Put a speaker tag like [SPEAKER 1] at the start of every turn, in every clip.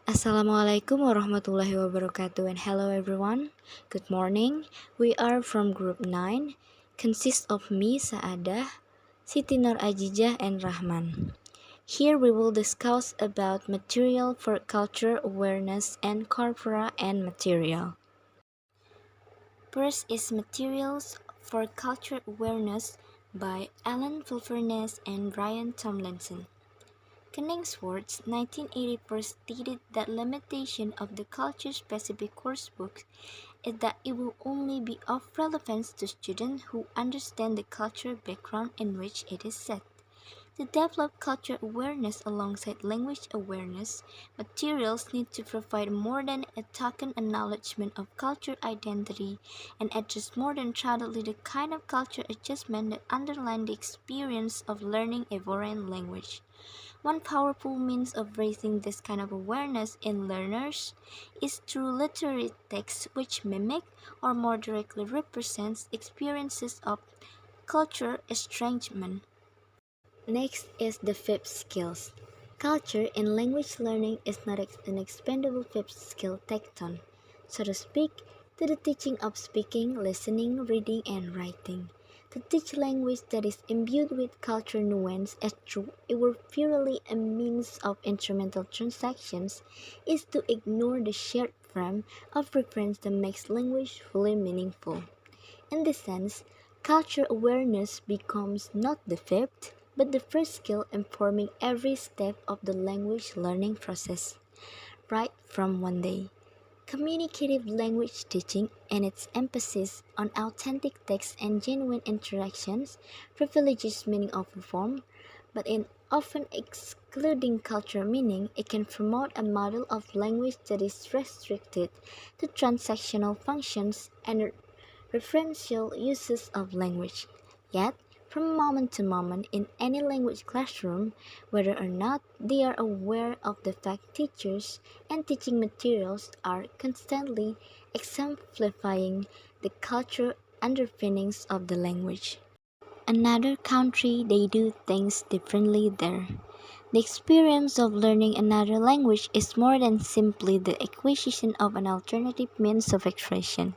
[SPEAKER 1] Assalamualaikum warahmatullahi wabarakatuh and hello everyone. Good morning. We are from group 9, consists of me, Saadah, Siti Nur Azizah and Rahman. Here we will discuss about material for culture awareness and corpora and material. First is Materials for Culture Awareness by Alan Fulferness and Brian Tomlinson. Kenningsworth's 1984 stated that limitation of the culture-specific coursebook is that it will only be of relevance to students who understand the cultural background in which it is set. To develop culture awareness alongside language awareness, materials need to provide more than a token acknowledgement of culture identity and address more than thoroughly the kind of culture adjustment that underline the experience of learning a foreign language. One powerful means of raising this kind of awareness in learners is through literary texts which mimic or more directly represents experiences of culture estrangement. Next is the fifth skills. Culture in language learning is not an expendable fifth skill tacked on, so to speak, to the teaching of speaking, listening, reading, and writing. To teach language that is imbued with culture nuance as though it were purely a means of instrumental transactions is to ignore the shared frame of reference that makes language fully meaningful. In this sense, culture awareness becomes not the fifth, but the first skill informing every step of the language learning process, right from one day. Communicative language teaching and its emphasis on authentic text and genuine interactions privileges meaning over form, but in often excluding cultural meaning, it can promote a model of language that is restricted to transactional functions and referential uses of language. Yet, from moment to moment in any language classroom, whether or not they are aware of the fact teachers and teaching materials are constantly exemplifying the cultural underpinnings of the language. Another country, they do things differently there. The experience of learning another language is more than simply the acquisition of an alternative means of expression.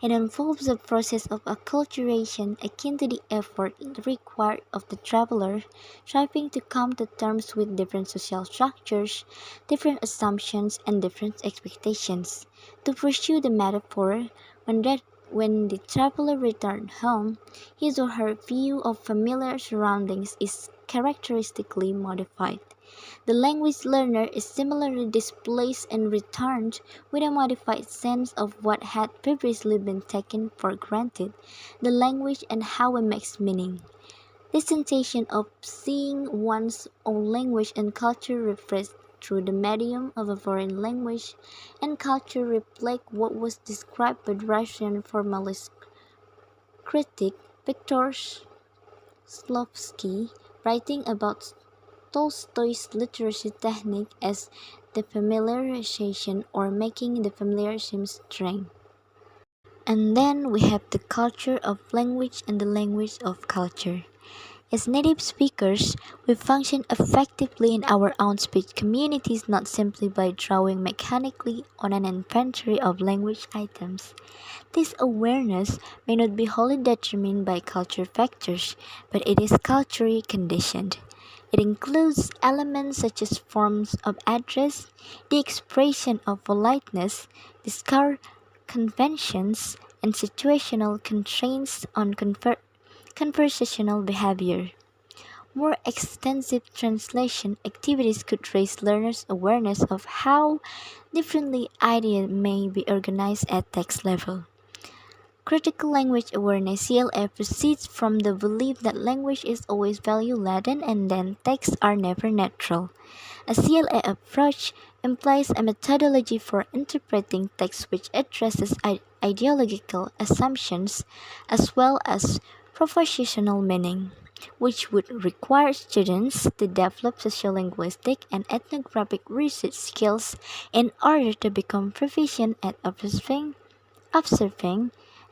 [SPEAKER 1] It involves a process of acculturation akin to the effort required of the traveler striving to come to terms with different social structures, different assumptions, and different expectations. To pursue the metaphor, when the traveler returned home, his or her view of familiar surroundings is characteristically modified. The language learner is similarly displaced and returned with a modified sense of what had previously been taken for granted, the language and how it makes meaning. This sensation of seeing one's own language and culture refreshed through the medium of a foreign language and culture reflect what was described by Russian formalist critic Viktor Shklovsky, writing about Tolstoy's literacy technique as defamiliarization or making the familiar seem strange. And then we have the culture of language and the language of culture. As native speakers, we function effectively in our own speech communities not simply by drawing mechanically on an inventory of language items. This awareness may not be wholly determined by culture factors, but it is culturally conditioned. It includes elements such as forms of address, the expression of politeness, discard conventions, and situational constraints on conversational behavior. More extensive translation activities could raise learners' awareness of how differently ideas may be organized at text level. Critical language awareness (CLA) proceeds from the belief that language is always value-laden and then texts are never neutral. A CLA approach implies a methodology for interpreting text which addresses ideological assumptions as well as propositional meaning, which would require students to develop sociolinguistic and ethnographic research skills in order to become proficient at observing,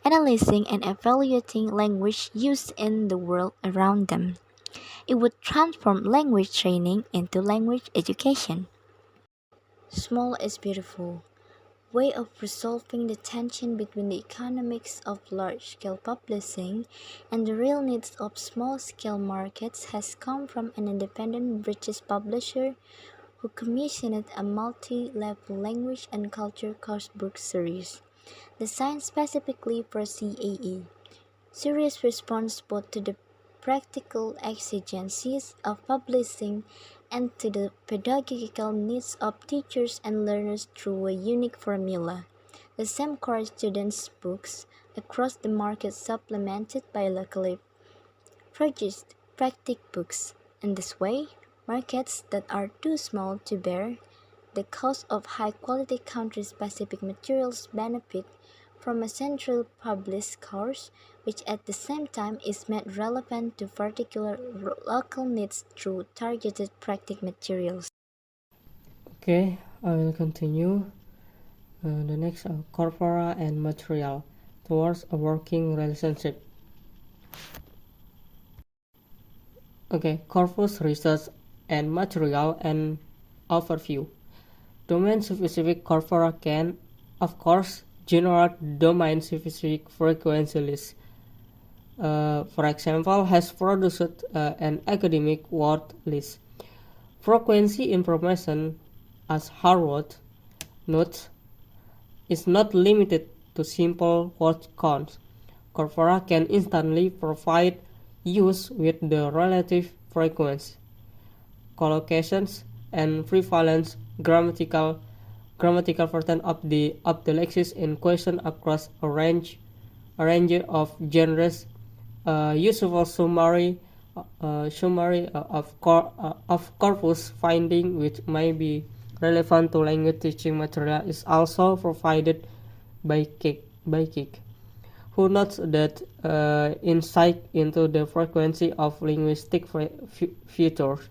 [SPEAKER 1] analyzing, and evaluating language used in the world around them. It would transform language training into language education. Small is beautiful way of resolving the tension between the economics of large-scale publishing and the real needs of small-scale markets has come from an independent British publisher who commissioned a multi-level language and culture coursebook series, designed specifically for CAE. Series responds both to the practical exigencies of publishing and to the pedagogical needs of teachers and learners through a unique formula. The same core students' books across the market supplemented by locally produced practice books. In this way, markets that are too small to bear the cost of high-quality country-specific materials benefit from a central published course, which at the same time is made relevant to particular local needs through targeted practice materials.
[SPEAKER 2] Okay, I will continue. The next, corpora and material towards a working relationship. Okay, corpus, research, and material and overview. Domain-specific corpora can, of course, generate domain-specific frequency lists. For example, has produced an academic word list. Frequency information, as Harvard notes, is not limited to simple word counts. Corpora can instantly provide use with the relative frequency, collocations, and prevalence grammatical pattern of the lexis in question across a range of genres. Useful summary of corpus finding which may be relevant to language teaching material is also provided by Kik, who notes that insight into the frequency of linguistic features,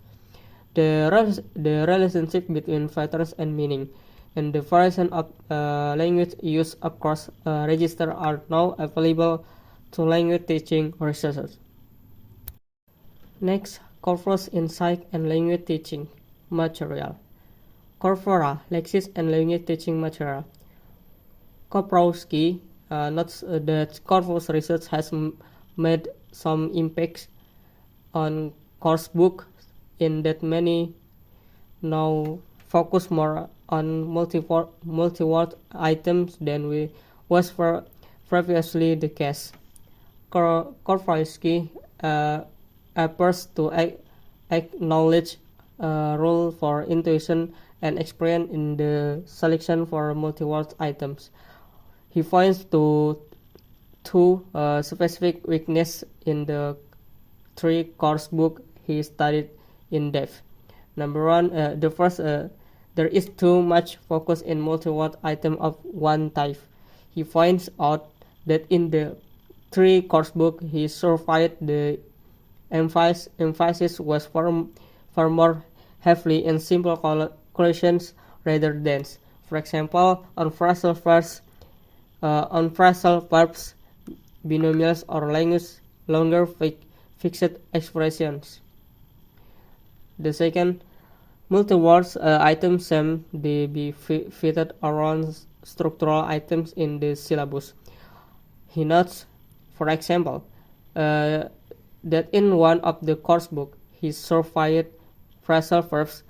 [SPEAKER 2] the relationship between patterns and meaning, and the variation of language use across registers are now available to language teaching researchers. Next, corpus, insight, and language teaching material. Corpora, lexis, and language teaching material. Koprowski notes that corpus research has made some impacts on coursebook in that many now focus more on multi-word items than was previously the case. Koprowski appears to acknowledge role for intuition and experience in the selection for multi-word items. He points to two specific weaknesses in the three course book he studied in depth. Number one, the first, there is too much focus in multi-word item of one type. He points out that in the three course book he surveyed, the emphasis was far more heavily in simple collocations rather than, for example, on phrasal verbs, binomials, or longer fixed expressions. The second, multi-words items seem to be fitted around structural items in the syllabus. He notes, for example, that in one of the course book, he surveyed phrasal verbs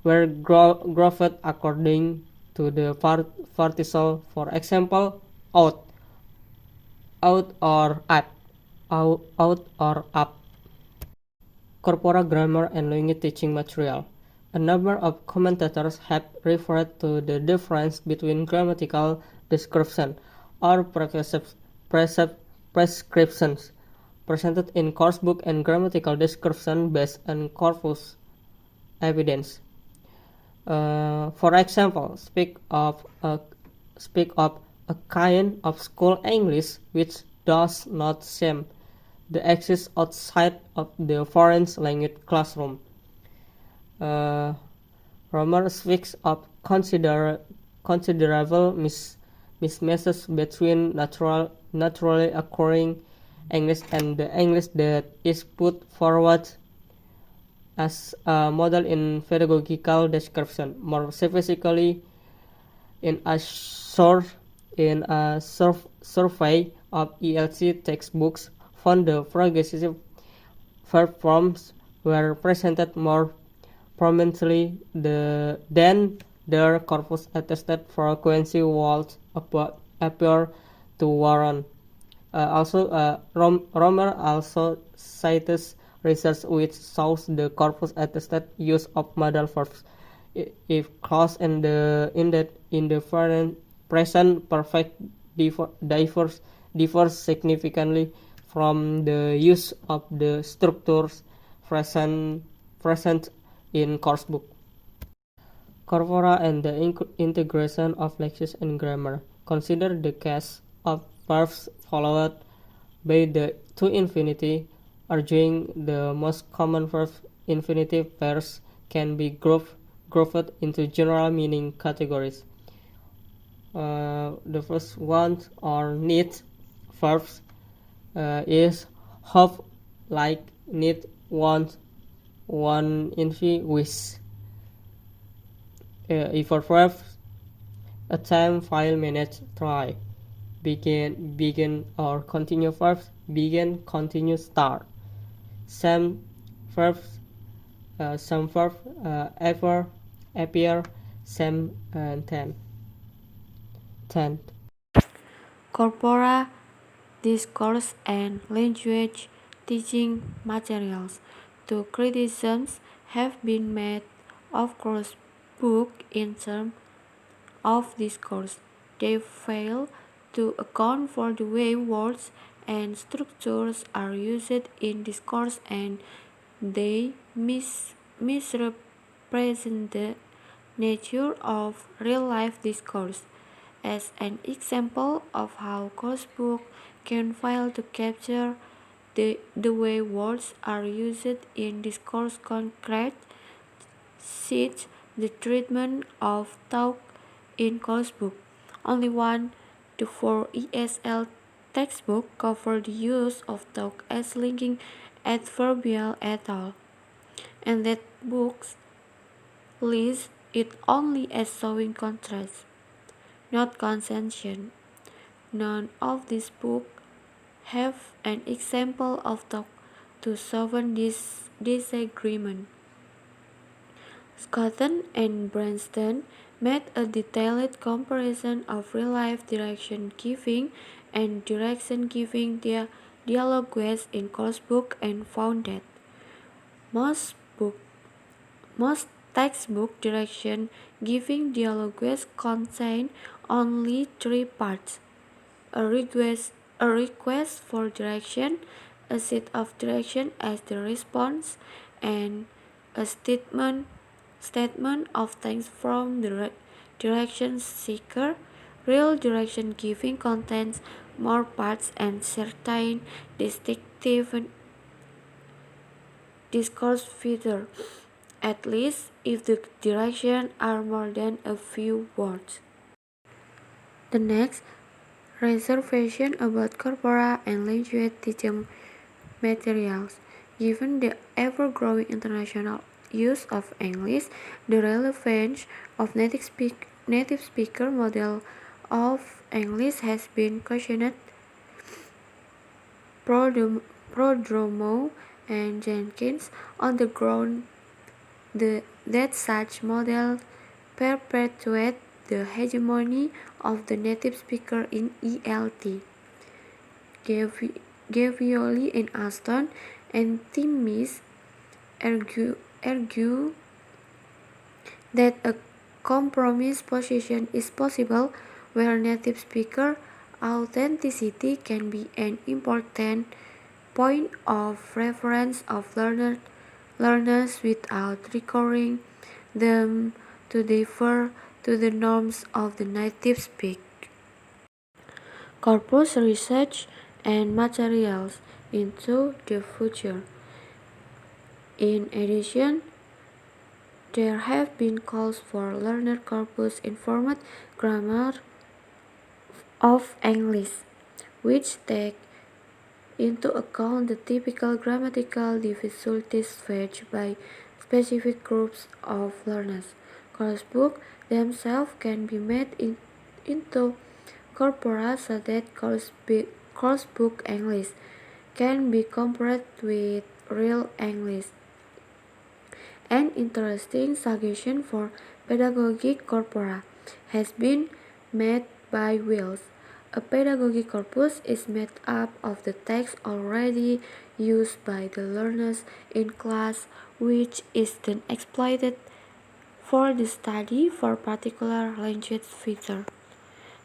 [SPEAKER 2] were grouped according to the particle. For example, out or up. Corpora, grammar, and language teaching material. A number of commentators have referred to the difference between grammatical description or prescriptions presented in coursebook and grammatical description based on corpus evidence. For example, speak of a kind of school English which does not seem to exist outside of the foreign language classroom. Romer speaks of considerable mismatches between naturally occurring English and the English that is put forward as a model in pedagogical description. More specifically, in a survey of ELC textbooks found the progressive verb forms were presented more prominently than their corpus attested frequency was appear to warrant. Romer also cites research which shows the corpus attested use of modal verbs if clause in the present perfect differs significantly from the use of the structures present in course book. Corpora and the integration of lexis and grammar. Consider the case of verbs followed by the to infinity, arguing the most common verb infinitive pairs can be grouped into general meaning categories. The first one or need verbs is hope, like, need, want, envy, wish. If a verb, attempt, fail, manage, try. Begin or continue verbs, begin, continue, start. Some verbs, ever, appear, some, and tend.
[SPEAKER 3] Corpora, discourse, and language teaching materials. Two criticisms have been made of course book in terms of discourse. They fail to account for the way words and structures are used in discourse, and they misrepresent the nature of real-life discourse. As an example of how coursebook can fail to capture the way words are used in discourse, concrete cite the treatment of talk in coursebook. Only 1 to 4 ESL textbook cover the use of talk as linking adverbial at all, and that books list it only as showing contrast, not consension. None of these books have an example of talk to solve this disagreement. Scotton and Branston made a detailed comparison of real-life direction-giving and direction-giving dialogues in coursebook and found that most textbook direction-giving dialogues contain only 3 parts: a request for direction, a set of direction as the response, and a statement of thanks from the direction seeker. Real direction giving contains more parts and certain distinctive discourse features, at least if the directions are more than a few words. The next reservation about corpora and language teaching materials. Given the ever-growing international use of English, the relevance of native speaker model of English has been questioned. Prodromo and Jenkins on the ground that such models perpetuate the hegemony of the native speaker in ELT. Gavioli and Aston and Timmis argue that a compromise position is possible where native speaker authenticity can be an important point of reference of learners without requiring them to defer to the norms of the native speak. Corpus research and materials into the future. In addition, there have been calls for learner corpus informed grammar of English, which take into account the typical grammatical difficulties faced by specific groups of learners. Coursebooks themselves can be made into corpora so that coursebook English can be compared with real English. An interesting suggestion for pedagogic corpora has been made by Wells. A pedagogic corpus is made up of the text already used by the learners in class, which is then exploited for the study for particular language feature.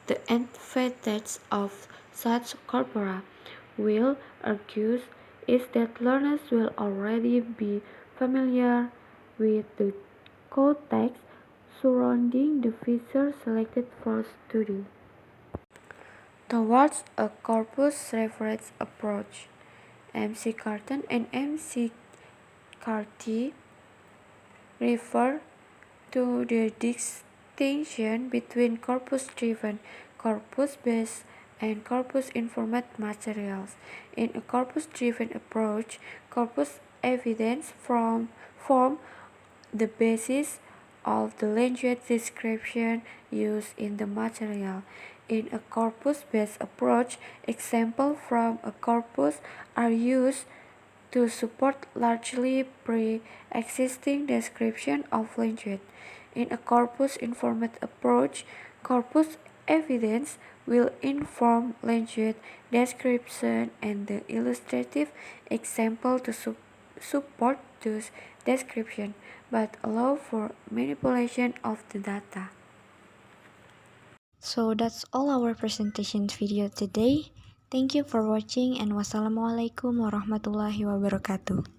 [SPEAKER 3] The advantage of such corpora, Will argues, is that learners will already be familiar with the context surrounding the feature selected for study. Towards a corpus reference approach, MC Carton and MC Carty refer to the distinction between corpus-driven, corpus-based, and corpus-informed materials. In a corpus-driven approach, corpus evidence form the basis of the language description used in the material. In a corpus-based approach, examples from a corpus are used to support largely pre-existing description of language. In a corpus-informed approach, corpus evidence will inform language description and the illustrative example to support those description, but allow for manipulation of the data.
[SPEAKER 1] So that's all our presentation video today. Thank you for watching and wassalamualaikum warahmatullahi wabarakatuh.